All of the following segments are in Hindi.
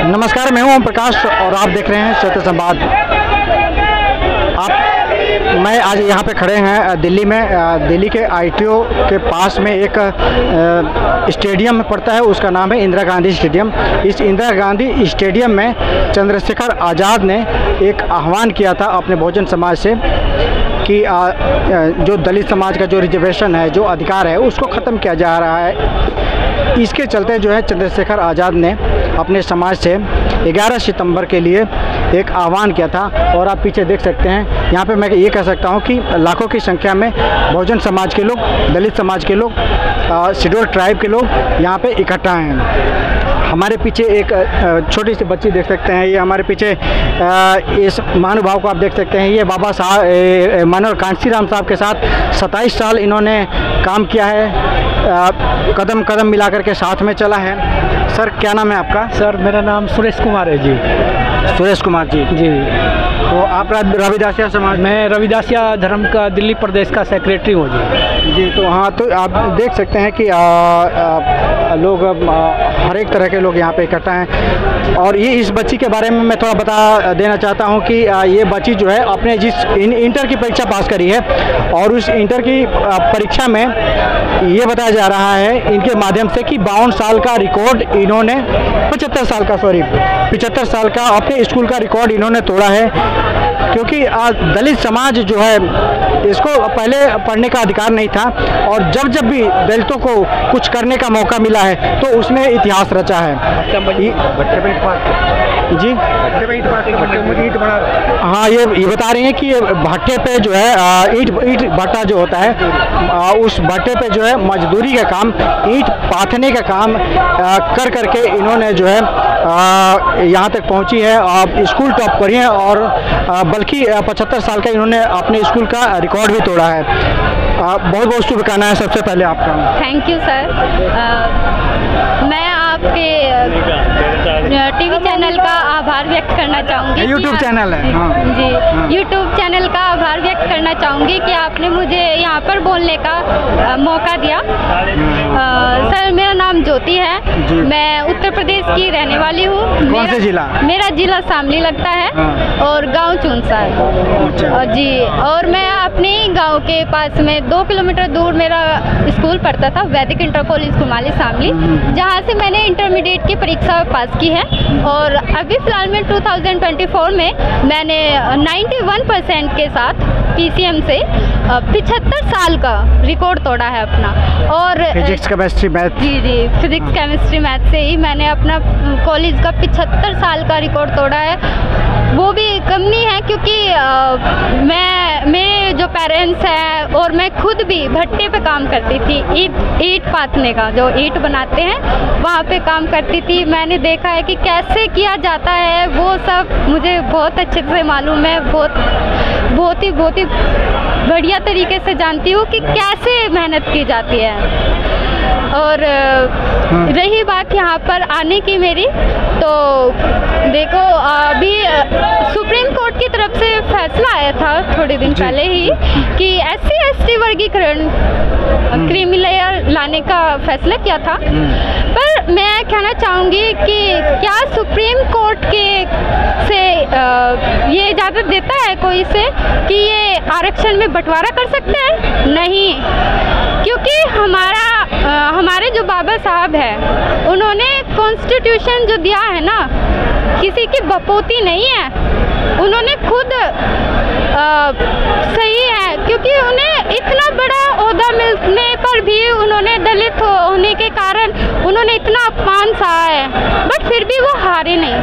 नमस्कार, मैं हूं ओम प्रकाश और आप देख रहे हैं सत्य संवाद। मैं आज यहाँ पे खड़े हैं दिल्ली में। दिल्ली के ITO के पास में एक स्टेडियम पड़ता है, उसका नाम है इंदिरा गांधी स्टेडियम। इस इंदिरा गांधी स्टेडियम में चंद्रशेखर आज़ाद ने एक आह्वान किया था अपने बहुजन समाज से कि जो दलित समाज का जो रिजर्वेशन है, जो अधिकार है, उसको ख़त्म किया जा रहा है। इसके चलते जो है चंद्रशेखर आज़ाद ने अपने समाज से 11 सितंबर के लिए एक आह्वान किया था। और आप पीछे देख सकते हैं, यहाँ पे मैं ये कह सकता हूँ कि लाखों की संख्या में बहुजन समाज के लोग, दलित समाज के लोग, शेड्यूल ट्राइब के लोग यहाँ पे इकट्ठा हैं। हमारे पीछे एक छोटी सी बच्ची देख सकते हैं, ये हमारे पीछे इस महानुभाव को आप देख सकते हैं। ये बाबा साहब मानव कांशीराम साहब के साथ 27 साल इन्होंने काम किया है, कदम कदम मिला करके साथ में चला है। सर, क्या नाम है आपका? सर, मेरा नाम सुरेश कुमार है जी। सुरेश कुमार जी। जी, तो आप रविदासिया समाज? मैं रविदासिया धर्म का दिल्ली प्रदेश का सेक्रेटरी हूँ जी। जी, तो हाँ, तो आप देख सकते हैं कि लोग हर एक तरह के लोग यहाँ पे इकट्ठा हैं। और ये इस बच्ची के बारे में मैं थोड़ा बता देना चाहता हूँ कि ये बच्ची जो है अपने जिस इंटर की परीक्षा पास करी है, और उस इंटर की परीक्षा में ये बताया जा रहा है इनके माध्यम से कि 52 साल का रिकॉर्ड इन्होंने 75 साल का अपने स्कूल का रिकॉर्ड इन्होंने तोड़ा है। क्योंकि दलित समाज जो है, इसको पहले पढ़ने का अधिकार नहीं था, और जब जब भी दलितों को कुछ करने का मौका मिला है तो उसने इतिहास रचा है। जी, हाँ, ये बता रही हैं कि भट्टे पे जो है ईंट भट्टा जो होता है, उस भट्टे पे जो है मजदूरी का काम, ईंट पाथने का काम कर करके इन्होंने जो है यहाँ तक पहुँची है। स्कूल टॉप करी है, और बल्कि 75 साल का इन्होंने अपने स्कूल का रिकॉर्ड भी तोड़ा है। बहुत बहुत शुभकामनाएं सबसे पहले आपका। Thank you sir. मैं आपके टीवी चैनल का आभार व्यक्त करना चाहूँगी। यूट्यूब चैनल है? हाँ जी, हाँ। यूट्यूब चैनल का आभार व्यक्त करना चाहूँगी कि आपने मुझे यहाँ पर बोलने का मौका दिया। सर, मेरा नाम ज्योति है, मैं उत्तर प्रदेश की रहने वाली हूँ। कौन से जिला? मेरा जिला शामली लगता है। हाँ। और गांव चुनसार। अच्छा। जी, और मैं अपने गांव के पास में 2 किलोमीटर दूर मेरा स्कूल पड़ता था, वैदिक इंटर कॉलेज कुमाली शामली, जहाँ से मैंने इंटरमीडिएट की परीक्षा पास की है। और अभी फ़िलहाल में 2024 में मैंने 91% के साथ PCM से 75 साल का रिकॉर्ड तोड़ा है अपना। और फिजिक्स, केमिस्ट्री, मैथ? जी, फिजिक्स, केमिस्ट्री, मैथ से ही मैंने अपना कॉलेज का 75 साल का रिकॉर्ड तोड़ा है। वो भी कम नहीं है, क्योंकि मेरे जो पेरेंट्स हैं और मैं खुद भी भट्टे पे काम करती थी, ईंट पाथने का, जो ईंट बनाते हैं वहाँ पे काम करती थी। मैंने देखा है कि कैसे किया जाता है, वो सब मुझे बहुत अच्छे से मालूम है। बहुत ही बढ़िया तरीके से जानती हूँ कि कैसे मेहनत की जाती है। और रही बात यहाँ पर आने की मेरी, तो देखो, अभी सुप्रीम कोर्ट की तरफ से फैसला आया था थोड़े दिन पहले ही कि SC/ST वर्गीकरण क्रीमी लेयर लाने का फैसला किया था। पर मैं कहना चाहूँगी कि क्या सुप्रीम कोर्ट से ये इजाज़त देता है कोई से कि ये आरक्षण में बंटवारा कर सकते हैं? नहीं, क्योंकि हमारे जो बाबा साहब हैं, उन्होंने कॉन्स्टिट्यूशन जो दिया है ना, किसी की बपोती नहीं है, उन्होंने खुद सही है, क्योंकि उन्हें इतना बड़ा ओहदा मिलने पर भी उन्होंने दलित होने के कारण उन्होंने इतना अपमान सहा है, बट फिर भी वो हारे नहीं,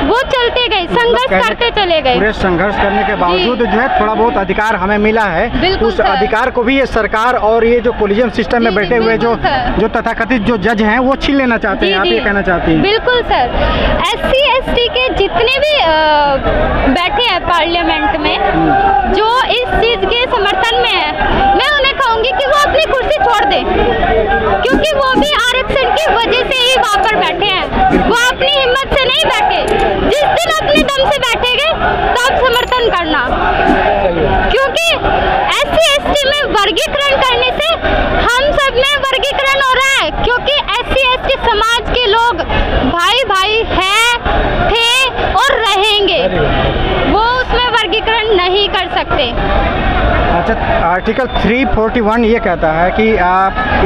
वो चलते गए, संघर्ष करते चले गए। पूरे संघर्ष करने के बावजूद जो है थोड़ा बहुत अधिकार हमें मिला है। उस अधिकार को भी ये सरकार और ये जो कोलिजन सिस्टम में बैठे हुए जो तथाकथित जो जज हैं, वो छीन लेना चाहते हैं। आप ये कहना चाहती हैं? बिल्कुल सर। SC/ST के जितने भी बैठे हैं पार्लियामेंट में, जो इस चीज़ के समर्थन में है, मैं उन्हें कहूँगी कि वो अपनी कुर्सी छोड़ दें, क्योंकि वो भी आरक्षण की वजह से ही वहाँ पर बैठे हैं। वो अपनी हिम्मत से नहीं बैठे, जिस दिन अपने दम से बैठेंगे तब समर्थन करना, क्योंकि SC/ST में वर्गीकरण करने से हम सब में वर्गीकरण हो रहा है, क्योंकि SC/ST समाज के लोग भाई भाई हैं, आर्टिकल 341 ये कहता है कि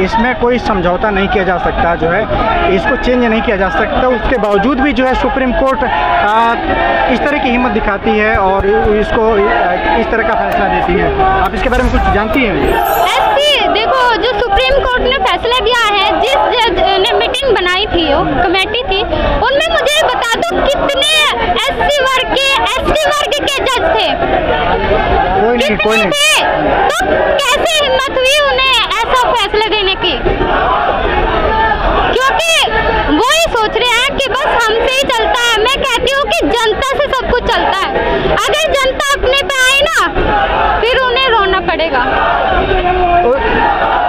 इसमें कोई समझौता नहीं किया जा सकता, जो है इसको चेंज नहीं किया जा सकता। उसके बावजूद भी जो है सुप्रीम कोर्ट इस तरह की हिम्मत दिखाती है और इसको इस तरह का फैसला देती है। आप इसके बारे में कुछ जानती हैं? ऐसी देखो, जो सुप्रीम कोर्ट ने फैसला दिया है, जिस जज ने मीटिंग बनाई थी, वो कमेटी थी, उनमें मुझे बता दो कितने SC वर्ग के, ST वर्ग के जज थे? कोई नहीं थे। तो कैसे हिम्मत हुई उन्हें ऐसा फैसला देने की? क्योंकि वो ही सोच रहे हैं कि बस हमसे ही चलता है। मैं कहती हूँ कि जनता से सब कुछ चलता है। अगर जनता अपने पे आए ना, फिर उन्हें रोना पड़ेगा।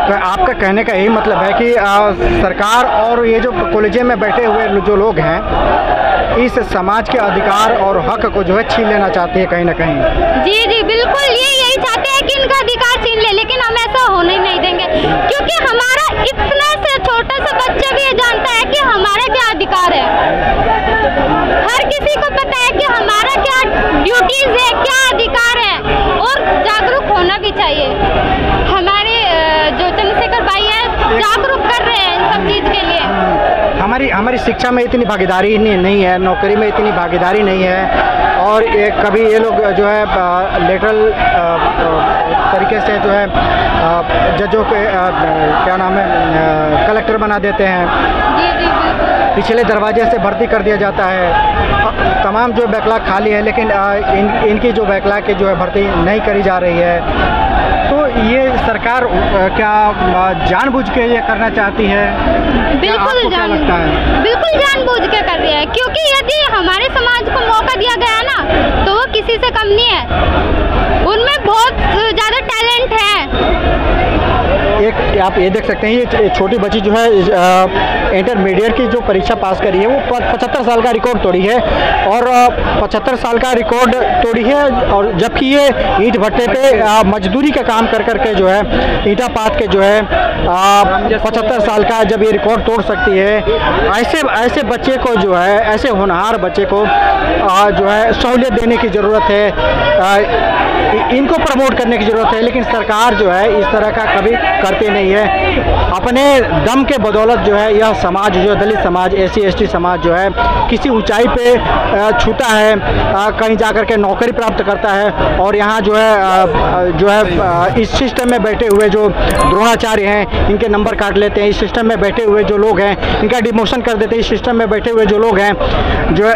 तो आपका कहने का यही मतलब है कि सरकार और ये जो कॉलेजियम में बैठे हुए जो लोग हैं, इस समाज के अधिकार और हक को जो है छीन लेना चाहते हैं कहीं ना कहीं। जी जी बिल्कुल, ये यही चाहते हैं कि इनका अधिकार छीन ले, लेकिन हम ऐसा होने नहीं देंगे। क्योंकि हमारा इतना सा छोटा सा बच्चा भी ये जानता है कि हमारा क्या अधिकार है। हर किसी को पता है कि हमारा क्या ड्यूटीज है, क्या अधिकार है, और जागरूक होना भी चाहिए। हमारे जो चंद्रशेखर भाई है जागरूक कर रहे हैं इन सब चीज के लिए। हमारी शिक्षा में इतनी भागीदारी नहीं है, नौकरी में इतनी भागीदारी नहीं है, और कभी ये लोग जो है लेटरल तरीके से जो है जजों के क्या नाम है, कलेक्टर बना देते हैं। जी जी बिल्कुल। पिछले दरवाजे से भर्ती कर दिया जाता है। तमाम जो बैकलॉग खाली है, लेकिन इनकी जो बैकलॉग की जो है भर्ती नहीं करी जा रही है। तो ये सरकार क्या जानबूझ के ये करना चाहती है? बिल्कुल बिल्कुल जानबूझ के कर रही है, क्योंकि यदि हमारे समाज को मौका दिया गया ना, तो वो किसी से कम नहीं है। उनमें बहुत ज़्यादा टैलेंट है। एक आप ये देख सकते हैं, ये छोटी बच्ची जो है इंटरमीडिएट की जो परीक्षा पास करी है, वो 75 साल का रिकॉर्ड तोड़ी है, और 75 साल का रिकॉर्ड तोड़ी है। और जबकि ये ईंट भट्टे पे मजदूरी का काम कर करके जो है ईंटा पात के जो है 75 साल का जब ये रिकॉर्ड तोड़ सकती है, ऐसे बच्चे को जो है, ऐसे होनहार बच्चे को जो है सहूलियत देने की ज़रूरत है, इनको प्रमोट करने की ज़रूरत है। लेकिन सरकार जो है इस तरह का कभी करती नहीं है। अपने दम के बदौलत जो है यह समाज, जो दलित समाज, SC ST समाज जो है किसी ऊंचाई पे छूता है, कहीं जाकर के नौकरी प्राप्त करता है, और यहाँ जो है इस सिस्टम में बैठे हुए जो द्रोणाचार्य हैं, इनके नंबर काट लेते हैं। इस सिस्टम में बैठे हुए जो लोग हैं, इनका डिमोशन कर देते हैं। इस सिस्टम में बैठे हुए जो लोग हैं, जो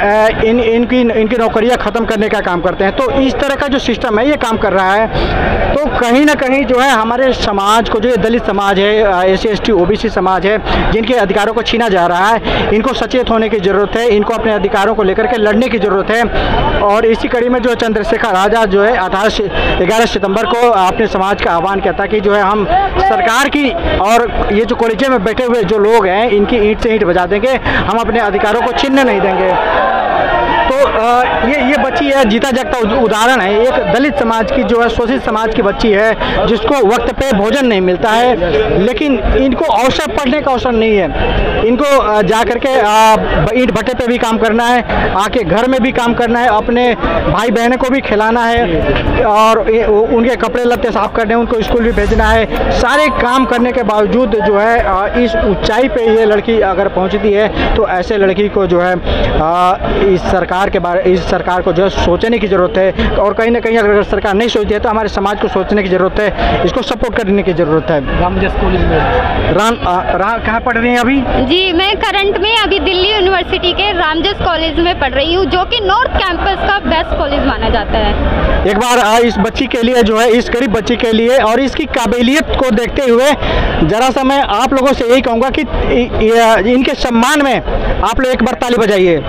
इनकी नौकरियाँ ख़त्म करने का काम करते हैं। तो इस तरह का जो सिस्टम है ये काम कर रहा है। तो कहीं ना कहीं जो है हमारे समाज को, जो ये दलित समाज है, SC ST OBC समाज है, जिनके अधिकारों को छीना जा रहा है, इनको सचेत होने की ज़रूरत है। इनको अपने अधिकारों को लेकर के लड़ने की ज़रूरत है। और इसी कड़ी में जो चंद्रशेखर आज़ाद जो है 11 सितंबर को अपने समाज का आह्वान किया था कि जो है हम सरकार की और ये जो कॉलेज में बैठे हुए जो लोग हैं, इनकी ईंट से ईंट बजा देंगे, हम अपने अधिकारों को छीनने नहीं देंगे। तो ये बच्ची है, जीता जागता उदाहरण है। एक दलित समाज की जो है, शोषित समाज की बच्ची है, जिसको वक्त पे भोजन नहीं मिलता है, लेकिन इनको अवसर, पढ़ने का अवसर नहीं है। इनको जा करके ईंट भट्टे पे भी काम करना है, आके घर में भी काम करना है, अपने भाई बहनों को भी खिलाना है, और उनके कपड़े लत्ते साफ करने, उनको स्कूल भी भेजना है। सारे काम करने के बावजूद जो है इस ऊंचाई पे ये लड़की अगर पहुंचती है, तो ऐसे लड़की को जो है इस सरकार को जो है सोचने की ज़रूरत है। और कहीं ना कहीं अगर सरकार नहीं सोचती है, तो हमारे समाज को सोचने की ज़रूरत है, इसको सपोर्ट करने की ज़रूरत है। रामजस कॉलेज में कहाँ पढ़ रही हैं अभी? जी, मैं करंट में अभी दिल्ली यूनिवर्सिटी के रामजस कॉलेज में पढ़ रही हूँ, जो कि नॉर्थ कैंपस का बेस्ट कॉलेज माना जाता है। एक बार इस बच्ची के लिए जो है, इस गरीब बच्ची के लिए और इसकी काबिलियत को देखते हुए ज़रा सा मैं आप लोगों से यही कहूँगा कि इनके सम्मान में आप लोग एक बार ताली बजाइए,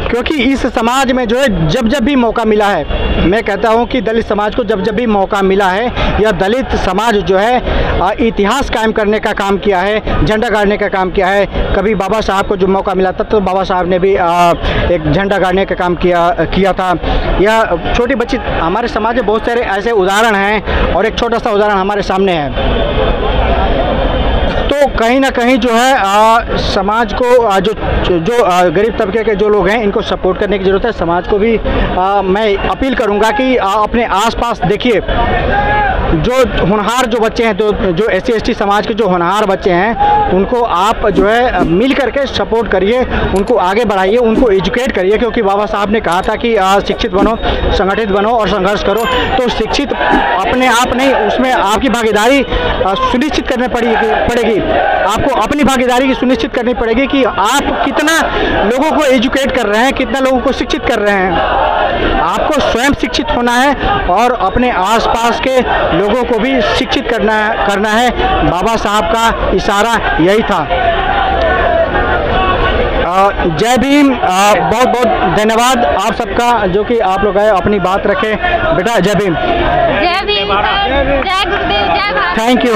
क्योंकि इस समाज में जो है जब भी मौका मिला है, मैं कहता हूं कि दलित समाज को जब भी मौका मिला है, यह दलित समाज जो है इतिहास कायम करने का काम किया है, झंडा गाड़ने का काम किया है। कभी बाबा साहब को जो मौका मिला था, तो बाबा साहब ने भी एक झंडा गाड़ने का काम किया था। यह छोटी बच्ची, हमारे समाज में बहुत सारे ऐसे उदाहरण हैं, और एक छोटा सा उदाहरण हमारे सामने है। तो कहीं ना कहीं जो है समाज को जो गरीब तबके के जो लोग हैं इनको सपोर्ट करने की ज़रूरत है। समाज को भी मैं अपील करूंगा कि अपने आसपास देखिए जो होनहार जो बच्चे हैं, तो जो SC/ST समाज के जो होनहार बच्चे हैं उनको आप जो है मिल करके सपोर्ट करिए, उनको आगे बढ़ाइए, उनको एजुकेट करिए, क्योंकि बाबा साहब ने कहा था कि शिक्षित बनो, संगठित बनो और संघर्ष करो। तो शिक्षित अपने आप नहीं, उसमें आपकी भागीदारी सुनिश्चित करनी पड़ेगी। आपको अपनी भागीदारी की सुनिश्चित करनी पड़ेगी कि आप कितना लोगों को एजुकेट कर रहे हैं, कितना लोगों को शिक्षित कर रहे हैं। आपको स्वयं शिक्षित होना है और अपने आसपास के लोगों को भी शिक्षित करना है। बाबा साहब का इशारा यही था। जय भीम, बहुत बहुत धन्यवाद आप सबका जो कि आप लोग आए, अपनी बात रखे। बेटा जय भीम। जय भीम, जय गुरुदेव, जय भारत। Thank you.